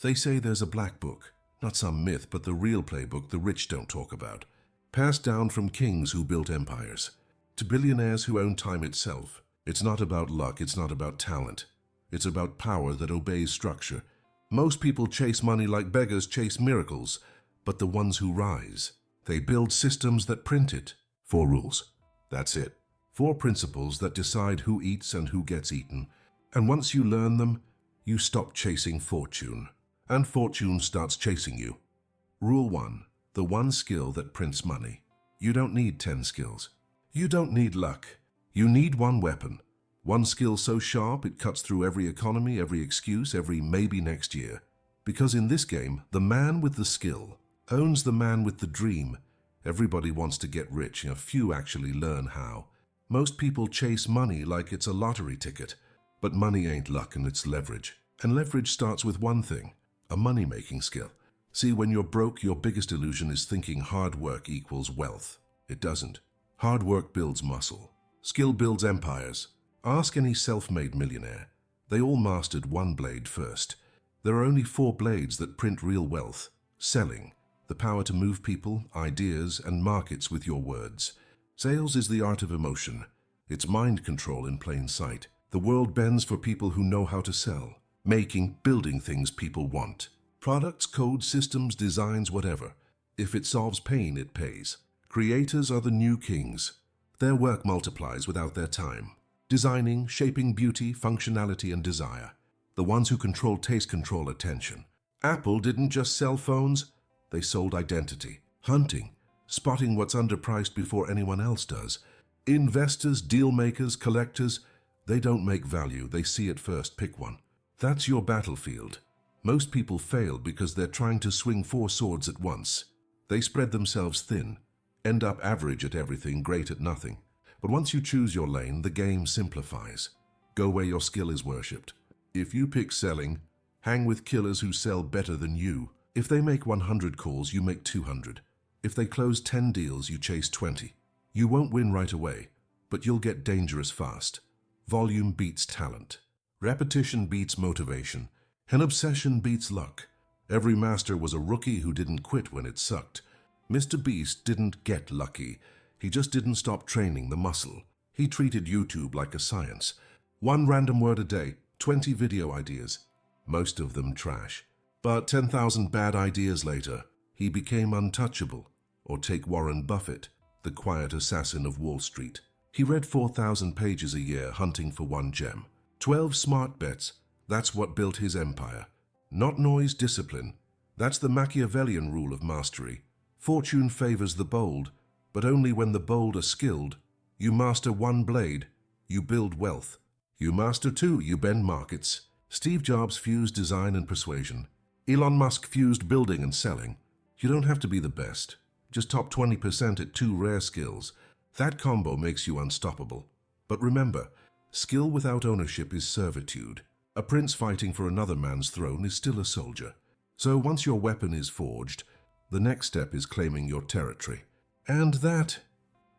They say there's a black book, not some myth, but the real playbook the rich don't talk about. Passed down from kings who built empires to billionaires who own time itself. It's not about luck, it's not about talent. It's about power that obeys structure. Most people chase money like beggars chase miracles, but the ones who rise, they build systems that print it. 4 rules. That's it. 4 principles that decide who eats and who gets eaten. And once you learn them, you stop chasing fortune. And fortune starts chasing you. Rule 1. The one skill that prints money. You don't need 10 skills. You don't need luck. You need one weapon. One skill so sharp it cuts through every economy, every excuse, every maybe next year. Because in this game, the man with the skill owns the man with the dream. Everybody wants to get rich, a few actually learn how. Most people chase money like it's a lottery ticket. But money ain't luck and it's leverage. And leverage starts with one thing, a money-making skill. See, when you're broke, your biggest illusion is thinking hard work equals wealth. It doesn't. Hard work builds muscle. Skill builds empires. Ask any self-made millionaire. They all mastered one blade first. There are only 4 blades that print real wealth. Selling, the power to move people, ideas, and markets with your words. Sales is the art of emotion. It's mind control in plain sight. The world bends for people who know how to sell. Making, building things people want. Products, codes, systems, designs, whatever. If it solves pain, it pays. Creators are the new kings. Their work multiplies without their time. Designing, shaping beauty, functionality, and desire. The ones who control taste control attention. Apple didn't just sell phones, they sold identity. Hunting, spotting what's underpriced before anyone else does. Investors, deal makers, collectors, they don't make value, they see it first, pick one. That's your battlefield. Most people fail because they're trying to swing 4 swords at once. They spread themselves thin, end up average at everything, great at nothing. But once you choose your lane, the game simplifies. Go where your skill is worshipped. If you pick selling, hang with killers who sell better than you. If they make 100 calls, you make 200. If they close 10 deals, you chase 20. You won't win right away, but you'll get dangerous fast. Volume beats talent. Repetition beats motivation. And obsession beats luck. Every master was a rookie who didn't quit when it sucked. Mr. Beast didn't get lucky. He just didn't stop training the muscle. He treated YouTube like a science. 1 random word a day, 20 video ideas. Most of them trash. But 10,000 bad ideas later, he became untouchable. Or take Warren Buffett, the quiet assassin of Wall Street. He read 4,000 pages a year hunting for one gem. 12 smart bets, that's what built his empire. Not noise, discipline. That's the Machiavellian rule of mastery. Fortune favors the bold, but only when the bold are skilled. You master 1 blade, you build wealth. You master 2, you bend markets. Steve Jobs fused design and persuasion. Elon Musk fused building and selling. You don't have to be the best. Just top 20% at 2 rare skills. That combo makes you unstoppable. But remember, skill without ownership is servitude. A prince fighting for another man's throne is still a soldier. So once your weapon is forged, the next step is claiming your territory. And that,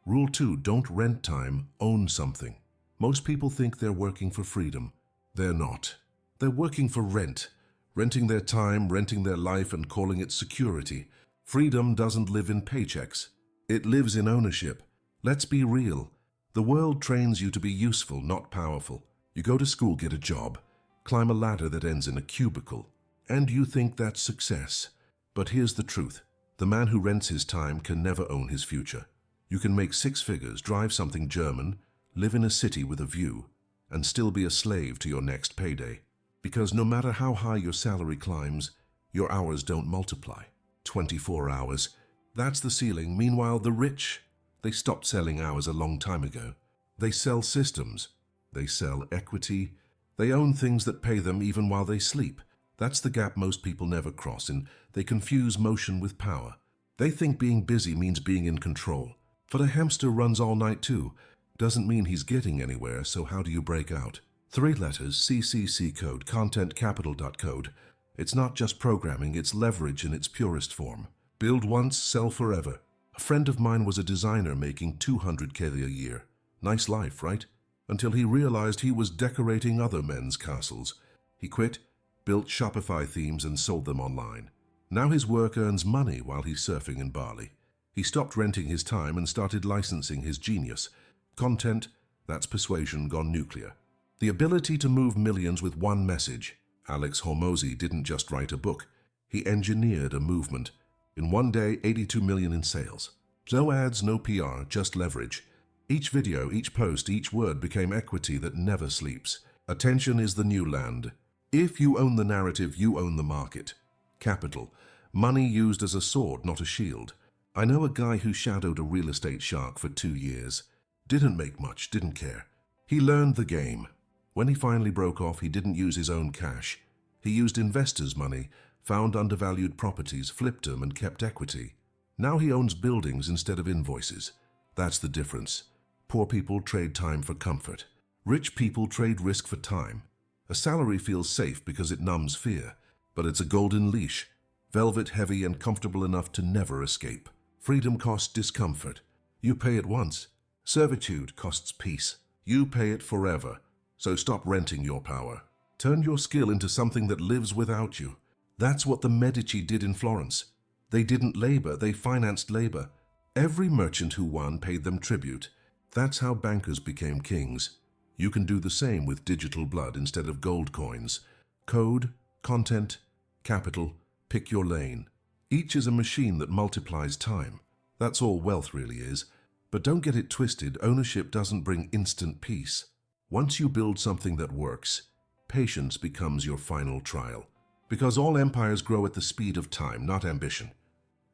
Rule 2, don't rent time, own something. Most people think they're working for freedom. They're not. They're working for rent. Renting their time, renting their life, and calling it security. Freedom doesn't live in paychecks. It lives in ownership. Let's be real. The world trains you to be useful, not powerful. You go to school, get a job, climb a ladder that ends in a cubicle, and you think that's success. But here's the truth. The man who rents his time can never own his future. You can make 6 figures, drive something German, live in a city with a view, and still be a slave to your next payday. Because no matter how high your salary climbs, your hours don't multiply. 24 hours. That's the ceiling. Meanwhile, the rich, they stopped selling hours a long time ago. They sell systems. They sell equity. They own things that pay them even while they sleep. That's the gap most people never cross, and they confuse motion with power. They think being busy means being in control. But a hamster runs all night too. Doesn't mean he's getting anywhere, so how do you break out? 3 letters, CCC code, content capital code. It's not just programming, it's leverage in its purest form. Build once, sell forever. A friend of mine was a designer making $200K a year. Nice life, right? Until he realized he was decorating other men's castles. He quit, built Shopify themes and sold them online. Now his work earns money while he's surfing in Bali. He stopped renting his time and started licensing his genius. Content, that's persuasion gone nuclear. The ability to move millions with one message. Alex Hormozi didn't just write a book. He engineered a movement. In one day, 82 million in sales. No ads, no PR, just leverage. Each video, each post, each word became equity that never sleeps. Attention is the new land. If you own the narrative, you own the market. Capital. Money used as a sword, not a shield. I know a guy who shadowed a real estate shark for 2 years. Didn't make much, didn't care. He learned the game. When he finally broke off, he didn't use his own cash. He used investors' money, found undervalued properties, flipped them, and kept equity. Now he owns buildings instead of invoices. That's the difference. Poor people trade time for comfort. Rich people trade risk for time. A salary feels safe because it numbs fear, but it's a golden leash, velvet heavy and comfortable enough to never escape. Freedom costs discomfort. You pay it once. Servitude costs peace. You pay it forever. So stop renting your power. Turn your skill into something that lives without you. That's what the Medici did in Florence. They didn't labor, they financed labor. Every merchant who won paid them tribute. That's how bankers became kings. You can do the same with digital blood instead of gold coins. Code, content, capital, pick your lane. Each is a machine that multiplies time. That's all wealth really is. But don't get it twisted, ownership doesn't bring instant peace. Once you build something that works, patience becomes your final trial. Because all empires grow at the speed of time, not ambition.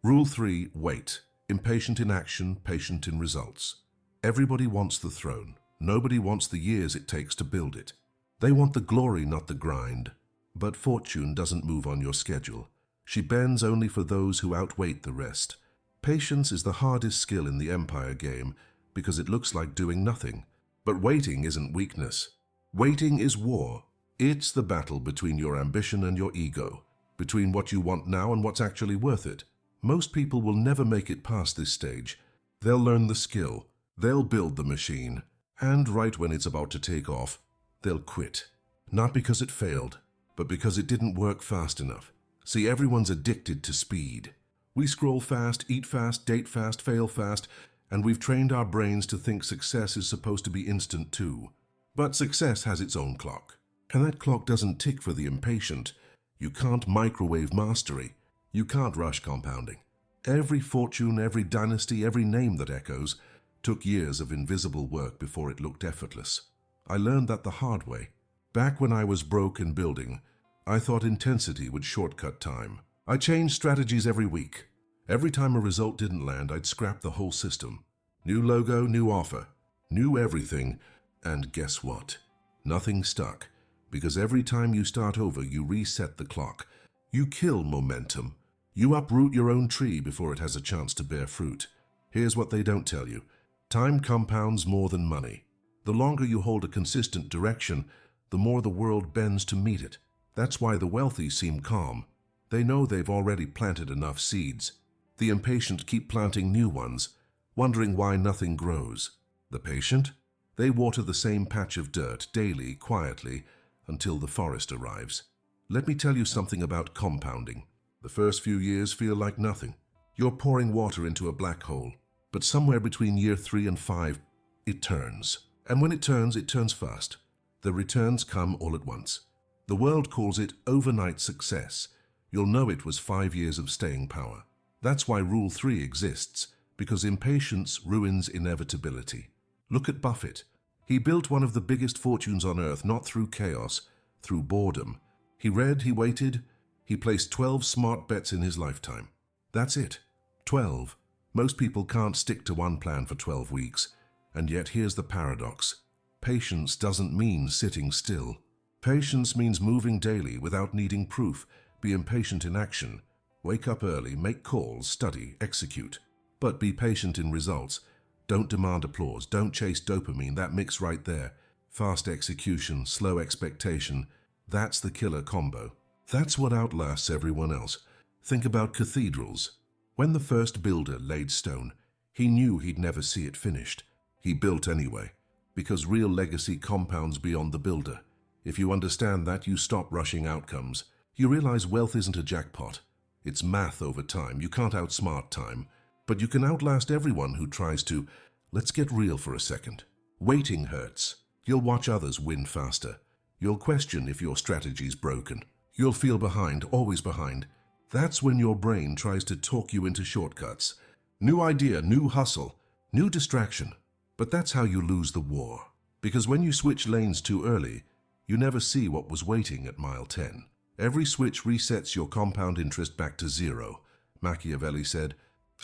Rule 3, wait. Impatient in action, patient in results. Everybody wants the throne. Nobody wants the years it takes to build it. They want the glory, not the grind. But fortune doesn't move on your schedule. She bends only for those who outwait the rest. Patience is the hardest skill in the empire game because it looks like doing nothing. But waiting isn't weakness. Waiting is war. It's the battle between your ambition and your ego, between what you want now and what's actually worth it. Most people will never make it past this stage. They'll learn the skill. They'll build the machine. And right when it's about to take off, they'll quit. Not because it failed, but because it didn't work fast enough. See, everyone's addicted to speed. We scroll fast, eat fast, date fast, fail fast, and we've trained our brains to think success is supposed to be instant too. But success has its own clock. And that clock doesn't tick for the impatient. You can't microwave mastery. You can't rush compounding. Every fortune, every dynasty, every name that echoes took years of invisible work before it looked effortless. I learned that the hard way. Back when I was broke and building, I thought intensity would shortcut time. I changed strategies every week. Every time a result didn't land, I'd scrap the whole system. New logo, new offer, new everything, and guess what? Nothing stuck. Because every time you start over, you reset the clock. You kill momentum. You uproot your own tree before it has a chance to bear fruit. Here's what they don't tell you. Time compounds more than money. The longer you hold a consistent direction, the more the world bends to meet it. That's why the wealthy seem calm. They know they've already planted enough seeds. The impatient keep planting new ones, wondering why nothing grows. The patient? They water the same patch of dirt daily, quietly, until the forest arrives. Let me tell you something about compounding. The first few years feel like nothing. You're pouring water into a black hole. But somewhere between year 3 and 5, it turns. And when it turns fast. The returns come all at once. The world calls it overnight success. You'll know it was 5 years of staying power. That's why Rule 3 exists, because impatience ruins inevitability. Look at Buffett. He built one of the biggest fortunes on earth, not through chaos, through boredom. He read, he waited, he placed 12 smart bets in his lifetime. That's it. 12. Most people can't stick to one plan for 12 weeks. And yet here's the paradox. Patience doesn't mean sitting still. Patience means moving daily without needing proof. Be impatient in action. Wake up early, make calls, study, execute. But be patient in results. Don't demand applause. Don't chase dopamine. That mix right there. Fast execution, slow expectation. That's the killer combo. That's what outlasts everyone else. Think about cathedrals. When the first builder laid stone, he knew he'd never see it finished. He built anyway, because real legacy compounds beyond the builder. If you understand that, you stop rushing outcomes. You realize wealth isn't a jackpot. It's math over time. You can't outsmart time, but you can outlast everyone who tries to. Let's get real for a second. Waiting hurts. You'll watch others win faster. You'll question if your strategy's broken. You'll feel behind, always behind. That's when your brain tries to talk you into shortcuts. New idea, new hustle, new distraction. But that's how you lose the war. Because when you switch lanes too early, you never see what was waiting at mile 10. Every switch resets your compound interest back to zero. Machiavelli said,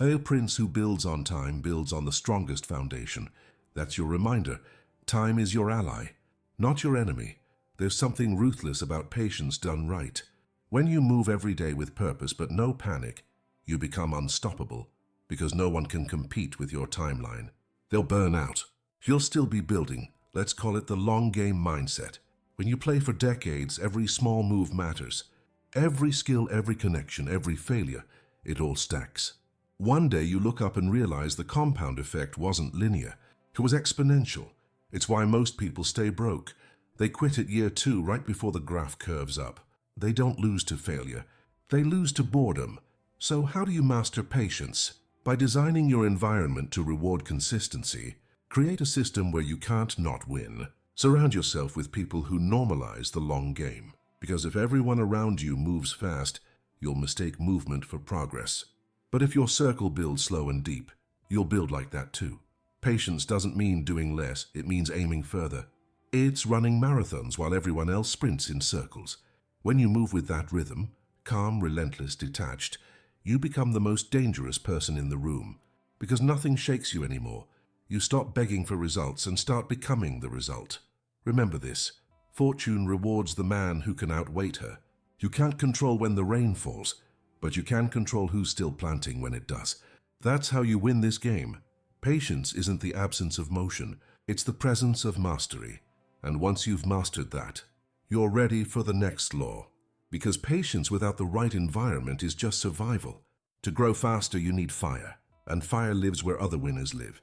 "A prince who builds on time builds on the strongest foundation." That's your reminder. Time is your ally, not your enemy. There's something ruthless about patience done right. When you move every day with purpose but no panic, you become unstoppable, because no one can compete with your timeline. They'll burn out. You'll still be building. Let's call it the long game mindset. When you play for decades, every small move matters. Every skill, every connection, every failure, it all stacks. One day you look up and realize the compound effect wasn't linear. It was exponential. It's why most people stay broke. They quit at year 2 right before the graph curves up. They don't lose to failure. They lose to boredom. So how do you master patience? By designing your environment to reward consistency. Create a system where you can't not win. Surround yourself with people who normalize the long game. Because if everyone around you moves fast, you'll mistake movement for progress. But if your circle builds slow and deep, you'll build like that too. Patience doesn't mean doing less, it means aiming further. It's running marathons while everyone else sprints in circles. When you move with that rhythm, calm, relentless, detached, you become the most dangerous person in the room. Because nothing shakes you anymore. You stop begging for results and start becoming the result. Remember this. Fortune rewards the man who can outwait her. You can't control when the rain falls, but you can control who's still planting when it does. That's how you win this game. Patience isn't the absence of motion, it's the presence of mastery. And once you've mastered that, you're ready for the next law. Because patience without the right environment is just survival. To grow faster, you need fire, and fire lives where other winners live.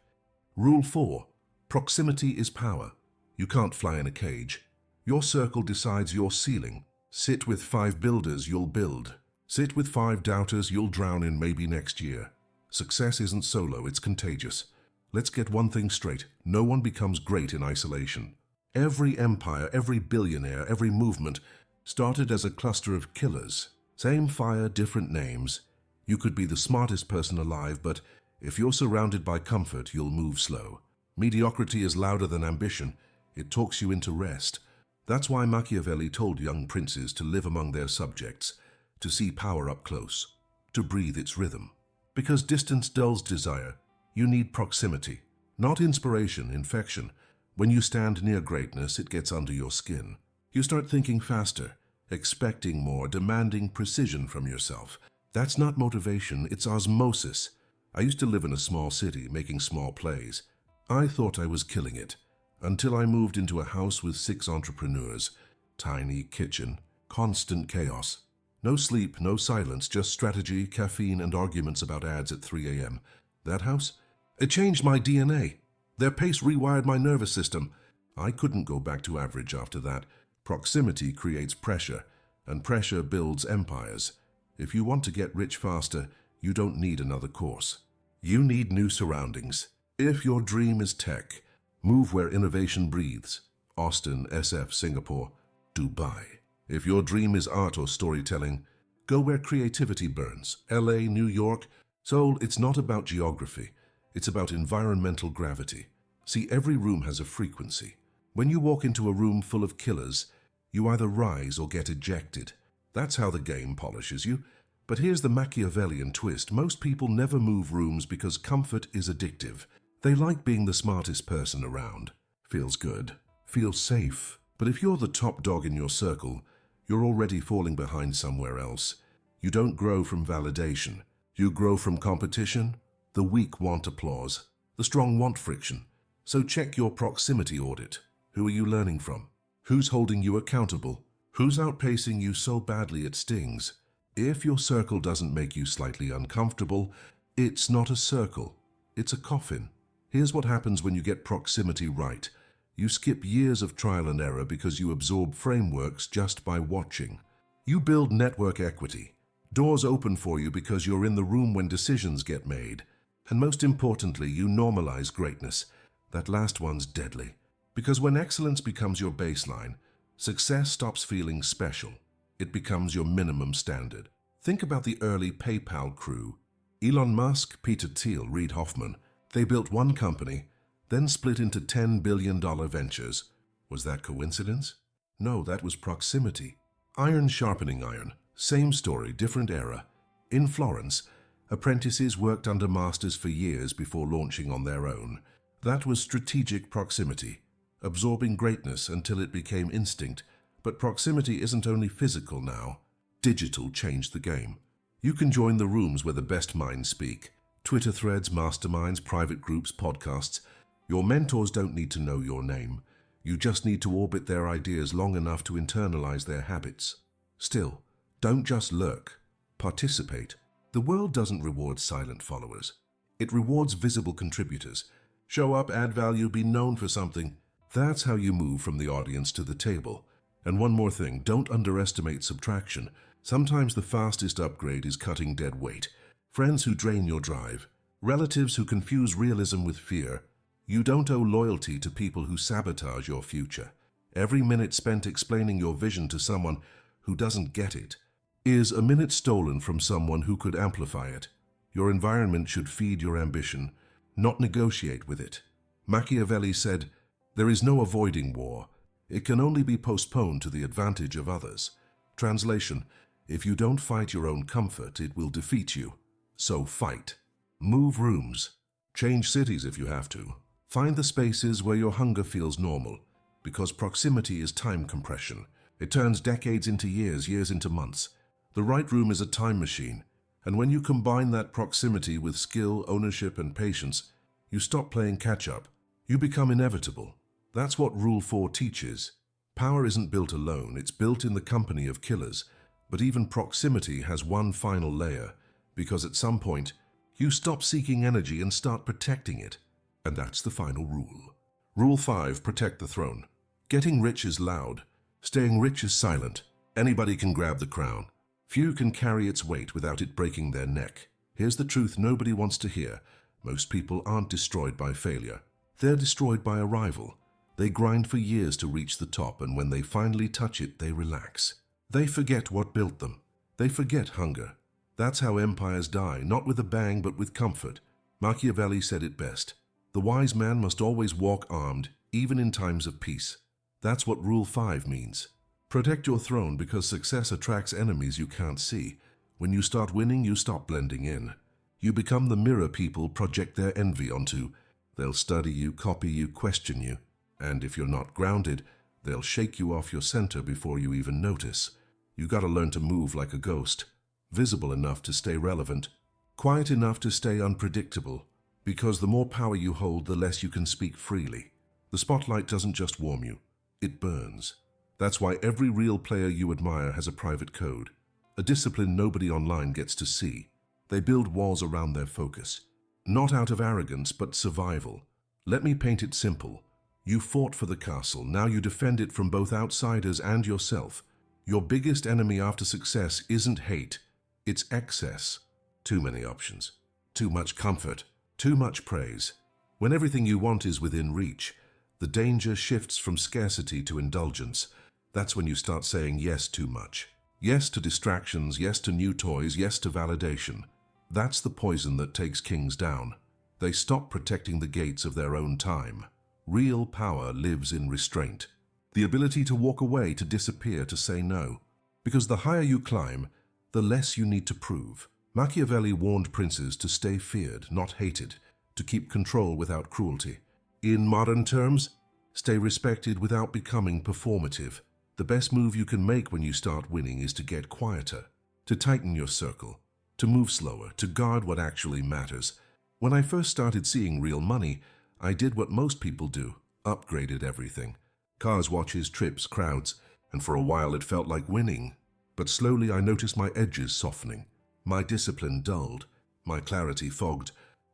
Rule 4. Proximity is power. You can't fly in a cage. Your circle decides your ceiling. Sit with 5 builders, you'll build. Sit with 5 doubters, you'll drown in maybe next year. Success isn't solo, it's contagious. Let's get one thing straight. No one becomes great in isolation. Every empire, every billionaire, every movement started as a cluster of killers. Same fire, different names. You could be the smartest person alive, but if you're surrounded by comfort, you'll move slow. Mediocrity is louder than ambition. It talks you into rest. That's why Machiavelli told young princes to live among their subjects, to see power up close, to breathe its rhythm. Because distance dulls desire. You need proximity, not inspiration, infection. When you stand near greatness, it gets under your skin. You start thinking faster, expecting more, demanding precision from yourself. That's not motivation, it's osmosis. I used to live in a small city, making small plays. I thought I was killing it, until I moved into a house with 6 entrepreneurs. Tiny kitchen, constant chaos. No sleep, no silence, just strategy, caffeine, and arguments about ads at 3 a.m. That house? It changed my DNA. Their pace rewired my nervous system. I couldn't go back to average after that. Proximity creates pressure, and pressure builds empires. If you want to get rich faster, you don't need another course. You need new surroundings. If your dream is tech, move where innovation breathes. Austin, SF, Singapore, Dubai. If your dream is art or storytelling, go where creativity burns. LA, New York. Seoul, it's not about geography. It's about environmental gravity. See, every room has a frequency. When you walk into a room full of killers, you either rise or get ejected. That's how the game polishes you. But here's the Machiavellian twist. Most people never move rooms because comfort is addictive. They like being the smartest person around. Feels good. Feels safe. But if you're the top dog in your circle, you're already falling behind somewhere else. You don't grow from validation. You grow from competition. The weak want applause. The strong want friction. So check your proximity audit. Who are you learning from? Who's holding you accountable? Who's outpacing you so badly it stings? If your circle doesn't make you slightly uncomfortable, it's not a circle. It's a coffin. Here's what happens when you get proximity right. You skip years of trial and error because you absorb frameworks just by watching. You build network equity. Doors open for you because you're in the room when decisions get made. And most importantly, you normalize greatness. That last one's deadly. Because when excellence becomes your baseline, success stops feeling special. It becomes your minimum standard. Think about the early PayPal crew. Elon Musk, Peter Thiel, Reid Hoffman. They built one company, then split into $10 billion ventures. Was that coincidence? No, that was proximity. Iron sharpening iron. Same story, different era. In Florence, apprentices worked under masters for years before launching on their own. That was strategic proximity, absorbing greatness until it became instinct. But proximity isn't only physical now. Digital changed the game. You can join the rooms where the best minds speak. Twitter threads, masterminds, private groups, podcasts. Your mentors don't need to know your name. You just need to orbit their ideas long enough to internalize their habits. Still, don't just lurk. Participate. The world doesn't reward silent followers. It rewards visible contributors. Show up, add value, be known for something. That's how you move from the audience to the table. And one more thing, don't underestimate subtraction. Sometimes the fastest upgrade is cutting dead weight. Friends who drain your drive. Relatives who confuse realism with fear. You don't owe loyalty to people who sabotage your future. Every minute spent explaining your vision to someone who doesn't get it is a minute stolen from someone who could amplify it. Your environment should feed your ambition, not negotiate with it. Machiavelli said, "There is no avoiding war. It can only be postponed to the advantage of others." Translation, if you don't fight your own comfort, it will defeat you. So fight. Move rooms. Change cities if you have to. Find the spaces where your hunger feels normal, because proximity is time compression. It turns decades into years, years into months. The right room is a time machine, and when you combine that proximity with skill, ownership, and patience, you stop playing catch-up. You become inevitable. That's what Rule 4 teaches. Power isn't built alone, it's built in the company of killers. But even proximity has one final layer, because at some point, you stop seeking energy and start protecting it. And that's the final rule. Rule 5, protect the throne. Getting rich is loud. Staying rich is silent. Anybody can grab the crown. Few can carry its weight without it breaking their neck. Here's the truth nobody wants to hear. Most people aren't destroyed by failure. They're destroyed by arrival. They grind for years to reach the top, and when they finally touch it, they relax. They forget what built them. They forget hunger. That's how empires die, not with a bang, but with comfort. Machiavelli said it best. The wise man must always walk armed, even in times of peace. That's what Rule 5 means. Protect your throne because success attracts enemies you can't see. When you start winning, you stop blending in. You become the mirror people project their envy onto. They'll study you, copy you, question you. And if you're not grounded, they'll shake you off your center before you even notice. You gotta learn to move like a ghost. Visible enough to stay relevant. Quiet enough to stay unpredictable. Because the more power you hold, the less you can speak freely. The spotlight doesn't just warm you, it burns. That's why every real player you admire has a private code. A discipline nobody online gets to see. They build walls around their focus. Not out of arrogance, but survival. Let me paint it simple. You fought for the castle, now you defend it from both outsiders and yourself. Your biggest enemy after success isn't hate, it's excess. Too many options. Too much comfort. Too much praise. When everything you want is within reach, the danger shifts from scarcity to indulgence. That's when you start saying yes too much. Yes to distractions, yes to new toys, yes to validation. That's the poison that takes kings down. They stop protecting the gates of their own time. Real power lives in restraint. The ability to walk away, to disappear, to say no. Because the higher you climb, the less you need to prove. Machiavelli warned princes to stay feared, not hated, to keep control without cruelty. In modern terms, stay respected without becoming performative. The best move you can make when you start winning is to get quieter, to tighten your circle, to move slower, to guard what actually matters. When I first started seeing real money, I did what most people do, upgraded everything. Cars, watches, trips, crowds, and for a while it felt like winning. But slowly I noticed my edges softening. My discipline dulled, my clarity fogged.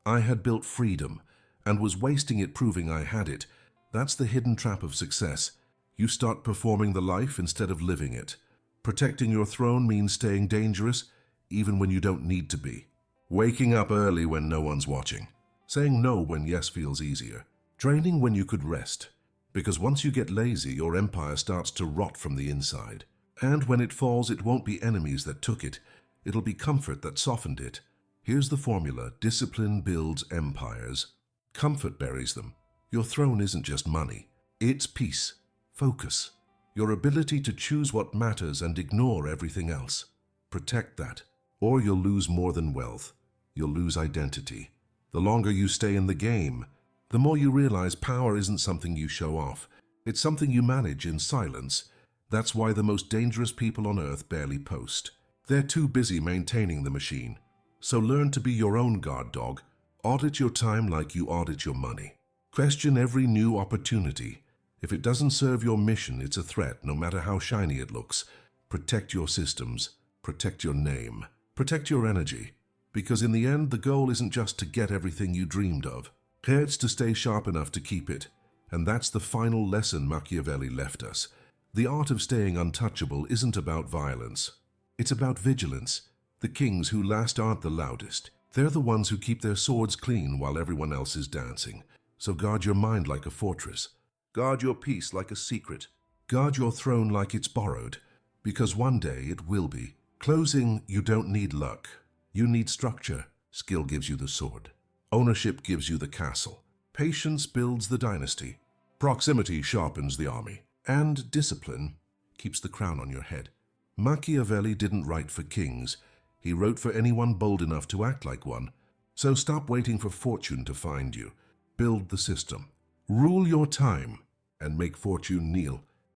I had built freedom and was wasting it proving I had it. That's the hidden trap of success. You start performing the life instead of living it. Protecting your throne means staying dangerous even when you don't need to be. Waking up early when no one's watching. Saying no when yes feels easier. Training when you could rest. Because once you get lazy, your empire starts to rot from the inside. And when it falls, it won't be enemies that took it. It'll be comfort that softened it. Here's the formula. Discipline builds empires. Comfort buries them. Your throne isn't just money. It's peace, focus, your ability to choose what matters and ignore everything else. Protect that, or you'll lose more than wealth. You'll lose identity. The longer you stay in the game, the more you realize power isn't something you show off. It's something you manage in silence. That's why the most dangerous people on earth barely post. They're too busy maintaining the machine. So learn to be your own guard dog. Audit your time like you audit your money. Question every new opportunity. If it doesn't serve your mission, it's a threat, no matter how shiny it looks. Protect your systems. Protect your name. Protect your energy. Because in the end, the goal isn't just to get everything you dreamed of. It's to stay sharp enough to keep it. And that's the final lesson Machiavelli left us. The art of staying untouchable isn't about violence. It's about vigilance. The kings who last aren't the loudest. They're the ones who keep their swords clean while everyone else is dancing. So guard your mind like a fortress. Guard your peace like a secret. Guard your throne like it's borrowed. Because one day it will be. Closing, you don't need luck. You need structure. Skill gives you the sword. Ownership gives you the castle. Patience builds the dynasty. Proximity sharpens the army. And discipline keeps the crown on your head. Machiavelli didn't write for kings. He wrote for anyone bold enough to act like one. So stop waiting for fortune to find you. Build the system. Rule your time and make fortune kneel.